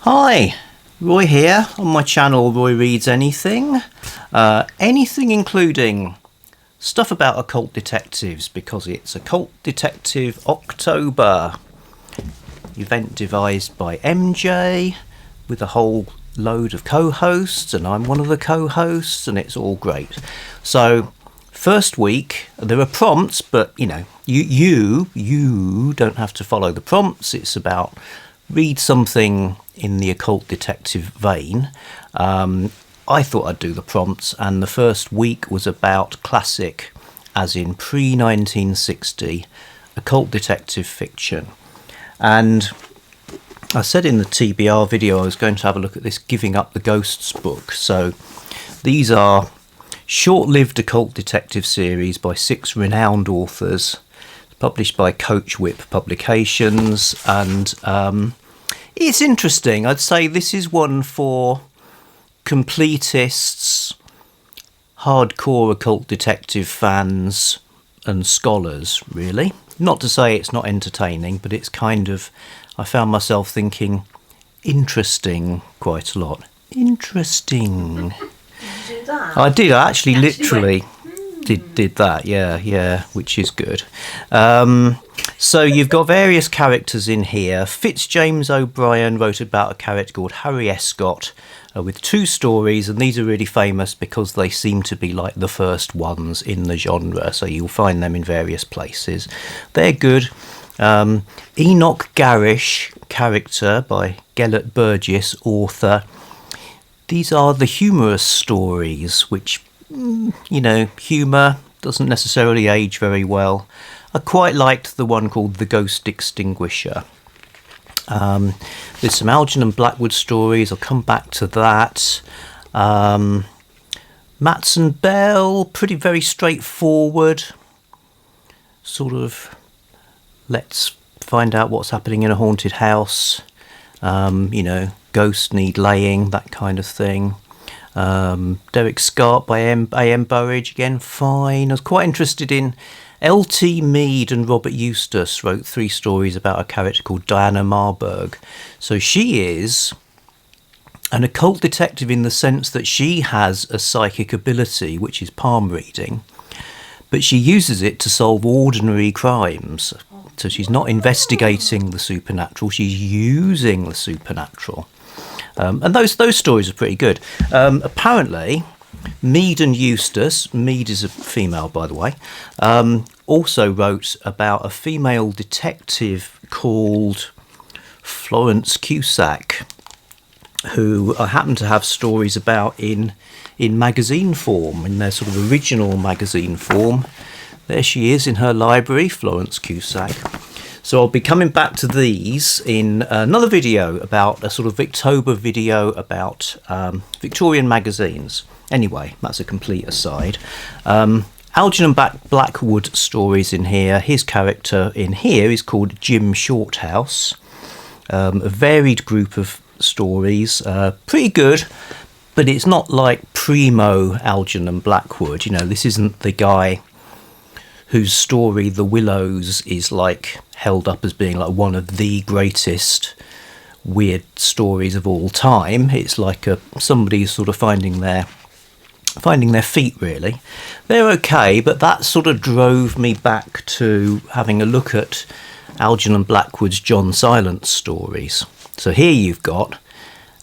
Hi, Roy here on my channel Roy Reads Anything. Anything including stuff about occult detectives, because it's Occult Detective October, event devised by MJ with a whole load of co-hosts, and I'm one of the co-hosts, and it's all great. So first week there are prompts, but you know, you don't have to follow the prompts. It's about read something in the occult detective vein. I thought I'd do the prompts, and the first week was about classic, as in pre-1960, occult detective fiction. And I said in the TBR video I was going to have a look at this Giving Up the Ghosts book. So these are short-lived occult detective series by 6 renowned authors, published by Coach Whip Publications, and it's interesting. I'd say this is one for completists, hardcore occult detective fans and scholars, really. Not to say it's not entertaining, but it's kind of, I found myself thinking, interesting quite a lot. Interesting. Did you do that? I did. I actually literally did that. Yeah, which is good. So you've got various characters in here. James O'Brien wrote about a character called Harry Escott with 2 stories, and these are really famous because they seem to be like the first ones in the genre, so you'll find them in various places. They're good. Enoch Garish, character by Gellert Burgess, author. These are the humorous stories, which, you know, humour doesn't necessarily age very well. I quite liked the one called The Ghost Extinguisher. There's some Algernon Blackwood stories. I'll come back to that. Matson Bell, very straightforward. Sort of, let's find out what's happening in a haunted house. You know, ghosts need laying, that kind of thing. Derek Scarp by A.M. Burridge, again, fine. I was quite interested in L.T. Mead, and Robert Eustace wrote 3 stories about a character called Diana Marburg. So she is an occult detective in the sense that she has a psychic ability, which is palm reading, but she uses it to solve ordinary crimes. So she's not investigating the supernatural, she's using the supernatural. And those stories are pretty good. Apparently, Mead and Eustace, Mead is a female by the way, also wrote about a female detective called Florence Cusack, who I happen to have stories about in magazine form, in their sort of original magazine form. There she is in her library, Florence Cusack. So I'll be coming back to these in another video, about a sort of Victober video about Victorian magazines. Anyway, that's a complete aside. Algernon Blackwood stories in here. His character in here is called Jim Shorthouse. A varied group of stories, pretty good, but it's not like primo Algernon Blackwood. You know, this isn't the guy whose story The Willows is like held up as being like one of the greatest weird stories of all time. It's like somebody sort of finding their feet, really. They're okay, but that sort of drove me back to having a look at Algernon Blackwood's John Silence stories. So here you've got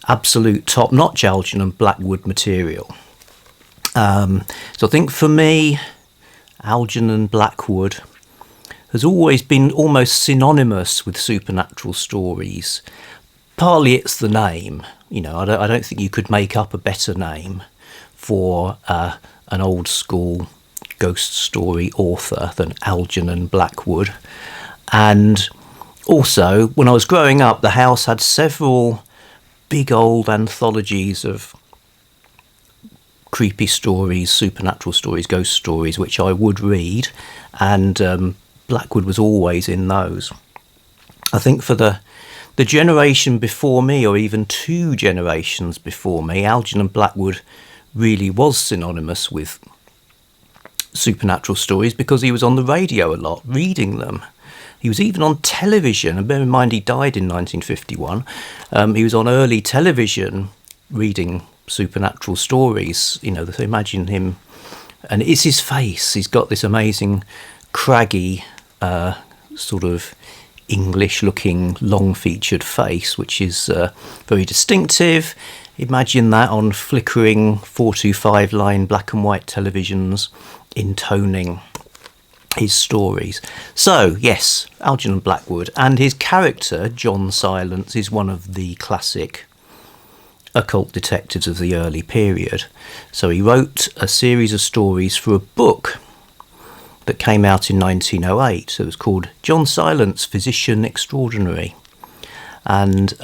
absolute top-notch Algernon Blackwood material. So I think for me, Algernon Blackwood has always been almost synonymous with supernatural stories. Partly it's the name. You know, I don't think you could make up a better name for an old school ghost story author than Algernon Blackwood. And also, when I was growing up, the house had several big old anthologies of creepy stories, supernatural stories, ghost stories, which I would read, and Blackwood was always in those. I think for the generation before me, or even 2 generations before me, Algernon Blackwood really was synonymous with supernatural stories because he was on the radio a lot reading them. He was even on television, and bear in mind he died in 1951. He was on early television reading supernatural stories. You know, so imagine him, and it's his face. He's got this amazing, craggy, sort of English-looking, long-featured face, which is very distinctive. Imagine that on flickering 425-line black and white televisions, intoning his stories. So, yes, Algernon Blackwood, and his character, John Silence, is one of the classic occult detectives of the early period. So he wrote a series of stories for a book that came out in 1908. So it was called John Silence, Physician Extraordinary. And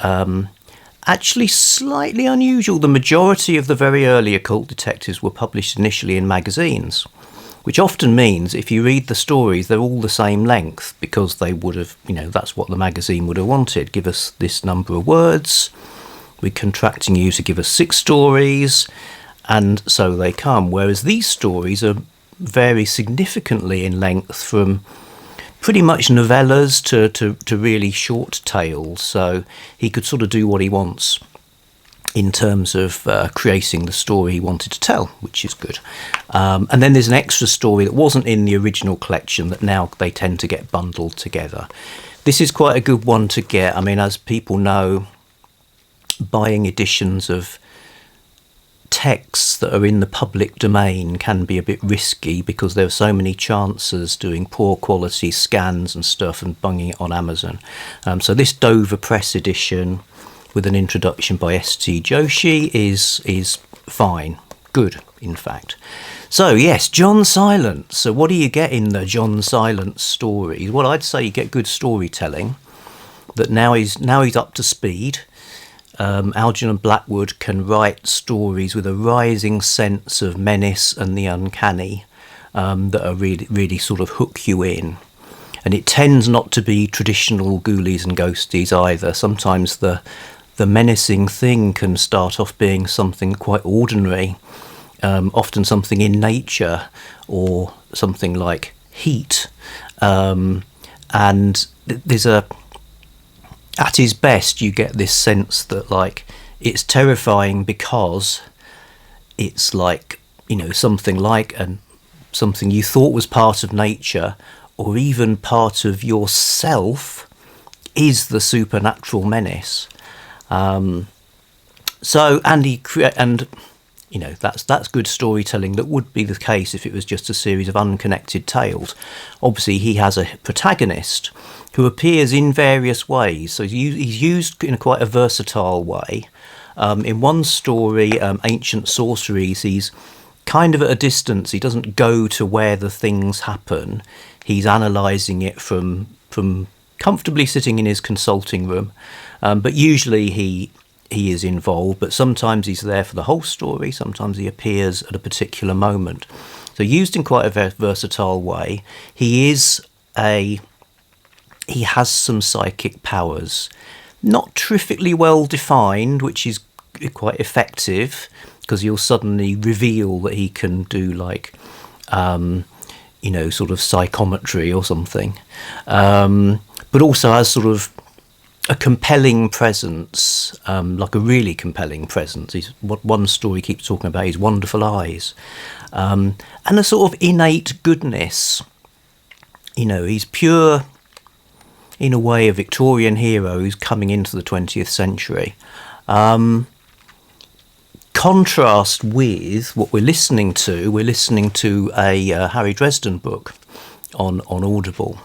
actually slightly unusual, the majority of the very early occult detectives were published initially in magazines, which often means if you read the stories, they're all the same length, because they would have, you know, that's what the magazine would have wanted. Give us this number of words, we're contracting you to give us 6 stories, and so they come. Whereas these stories vary significantly in length, from pretty much novellas to really short tales. So he could sort of do what he wants in terms of creating the story he wanted to tell, which is good. And then there's an extra story that wasn't in the original collection that now they tend to get bundled together. This is quite a good one to get. I mean, as people know, buying editions of texts that are in the public domain can be a bit risky, because there are so many chances doing poor quality scans and stuff and bunging it on Amazon. So this Dover Press edition with an introduction by S.T. Joshi is fine, good in fact. So yes, John Silence. So what do you get in the John Silence stories? Well, I'd say you get good storytelling, that now he's up to speed. Algernon Blackwood can write stories with a rising sense of menace and the uncanny, that are really sort of hook you in. And it tends not to be traditional ghoulies and ghosties either. Sometimes the menacing thing can start off being something quite ordinary, often something in nature, or something like heat. And there's at his best, you get this sense that, like, it's terrifying because it's like, you know, something like something you thought was part of nature, or even part of yourself, is the supernatural menace. So, and you know, that's good storytelling. That would be the case if it was just a series of unconnected tales. Obviously, he has a protagonist who appears in various ways. So he's used in quite a versatile way. In one story, Ancient Sorceries, he's kind of at a distance. He doesn't go to where the things happen. He's analysing it from comfortably sitting in his consulting room. But usually he is involved, but sometimes he's there for the whole story. Sometimes he appears at a particular moment. So used in quite a versatile way. He has some psychic powers, not terrifically well defined, which is quite effective, because he'll suddenly reveal that he can do, like, you know, sort of psychometry or something, but also has sort of a compelling presence, like a really compelling presence. What one story keeps talking about his wonderful eyes, and a sort of innate goodness. You know, he's pure, in a way, a Victorian hero who's coming into the 20th century. Contrast with what we're listening to a Harry Dresden book on Audible,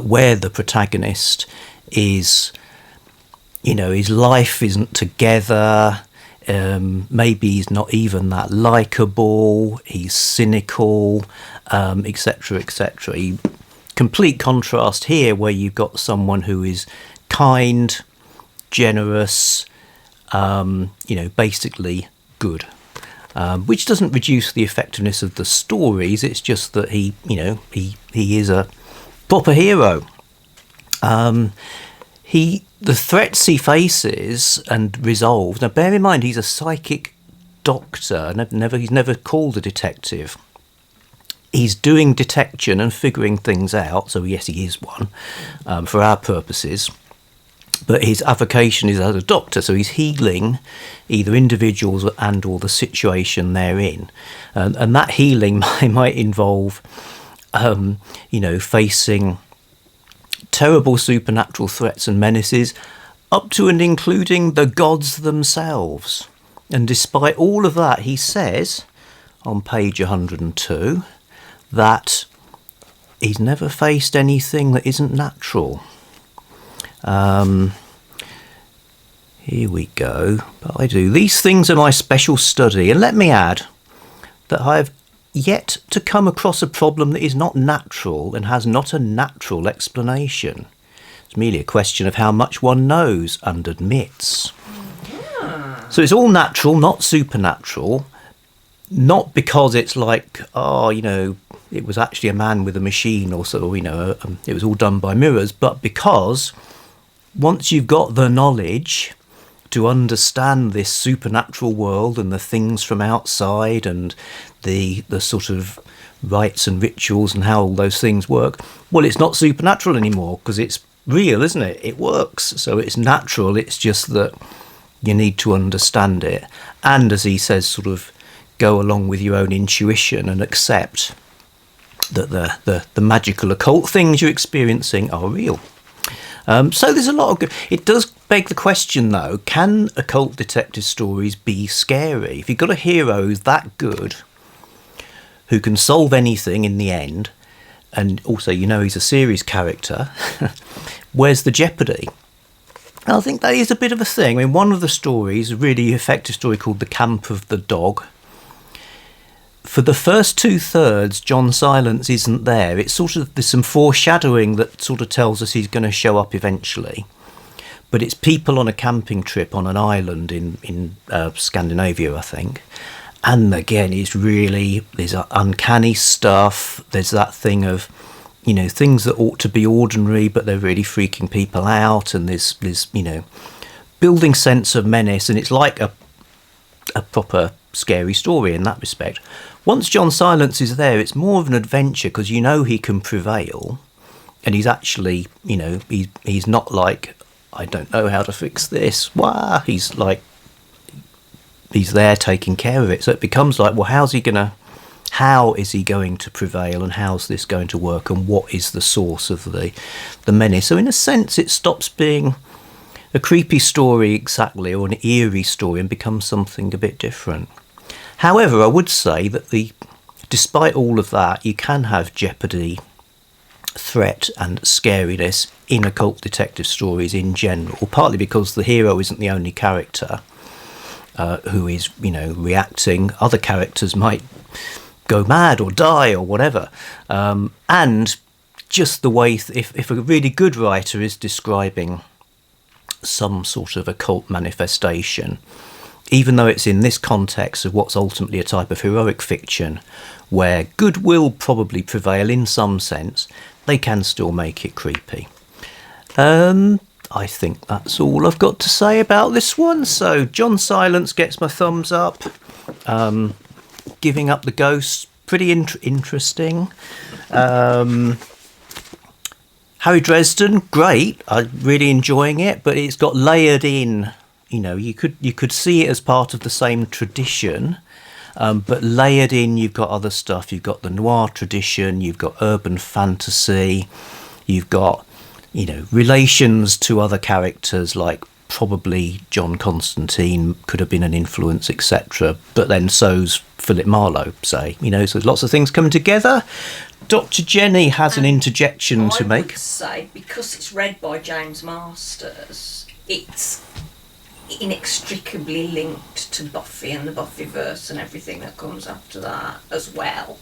where the protagonist is, you know, his life isn't together, maybe he's not even that likeable, he's cynical, etc., etc. Complete contrast here, where you've got someone who is kind, generous, you know, basically good, which doesn't reduce the effectiveness of the stories. It's just that he is a proper hero. The threats he faces and resolves. Now, bear in mind, he's a psychic doctor. He's never called a detective. he's doing detection and figuring things out. So yes, he is one for our purposes. But his avocation is as a doctor, so he's healing either individuals and or the situation they're in. And that healing might involve, facing terrible supernatural threats and menaces, up to and including the gods themselves. And despite all of that, he says on page 102 that he's never faced anything that isn't natural. Here we go. But I do. These things are my special study. And let me add that I have yet to come across a problem that is not natural and has not a natural explanation. It's merely a question of how much one knows and admits. So it's all natural, not supernatural. Not because it's like, it was actually a man with a machine or so, it was all done by mirrors, but because once you've got the knowledge to understand this supernatural world and the things from outside and the sort of rites and rituals and how all those things work, well, it's not supernatural anymore because it's real, isn't it? It works. So it's natural. It's just that you need to understand it. And as he says, sort of go along with your own intuition and accept that the magical occult things you're experiencing are real. So there's a lot of good. It does beg the question, though, can occult detective stories be scary? If you've got a hero who's that good, who can solve anything in the end, and also he's a series character, where's the jeopardy? And I think that is a bit of a thing. I mean, one of the stories, a really effective story called The Camp of the Dog, for the first 2/3, John Silence isn't there. It's sort of, there's some foreshadowing that sort of tells us he's going to show up eventually. But it's people on a camping trip on an island in Scandinavia, I think. And again, it's really, there's uncanny stuff. There's that thing of, things that ought to be ordinary, but they're really freaking people out. And there's building sense of menace. And it's like a proper scary story in that respect. Once John Silence is there, it's more of an adventure because he can prevail, and he's actually, he's not like, I don't know how to fix this. Wah! He's like, he's there taking care of it. So it becomes like, well, how is he going to prevail, and how's this going to work, and what is the source of the menace? So in a sense, it stops being a creepy story exactly, or an eerie story, and becomes something a bit different. However, I would say that despite all of that, you can have jeopardy, threat and scariness in occult detective stories in general, partly because the hero isn't the only character who is, reacting. Other characters might go mad or die or whatever. And just the way, if a really good writer is describing some sort of occult manifestation, even though it's in this context of what's ultimately a type of heroic fiction, where good will probably prevail in some sense, they can still make it creepy. I think that's all I've got to say about this one. So John Silence gets my thumbs up. Giving Up the Ghosts, pretty interesting. Harry Dresden, great. I'm really enjoying it, but it's got layered in. You could see it as part of the same tradition, but layered in, you've got other stuff. You've got the noir tradition, you've got urban fantasy, you've got, relations to other characters, like probably John Constantine could have been an influence, etc. But then so's Philip Marlowe, say. So there's lots of things coming together. Dr. Jenny has an interjection to make. I would say, because it's read by James Masters, it's inextricably linked to Buffy and the Buffyverse and everything that comes after that as well.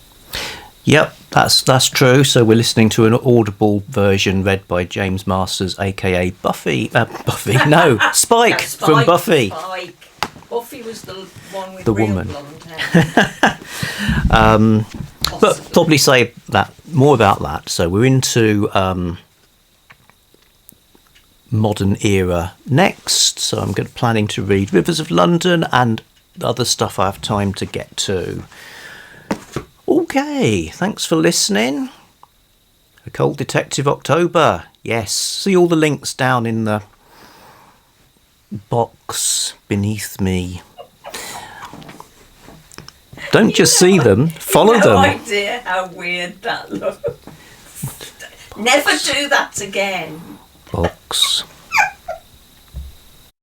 Yep, that's true. So we're listening to an audible version read by James Masters, aka Spike from Buffy. Spike. Buffy was the one with the real woman. Blonde hair. But probably say that more about that. So we're into modern era next. So I'm planning to read Rivers of London and other stuff I have time to get to. Oh, Okay, thanks for listening. Occult Detective October. Yes, see all the links down in the box beneath me. Don't just see them, follow them. No idea how weird that looks. Never do that again. Box.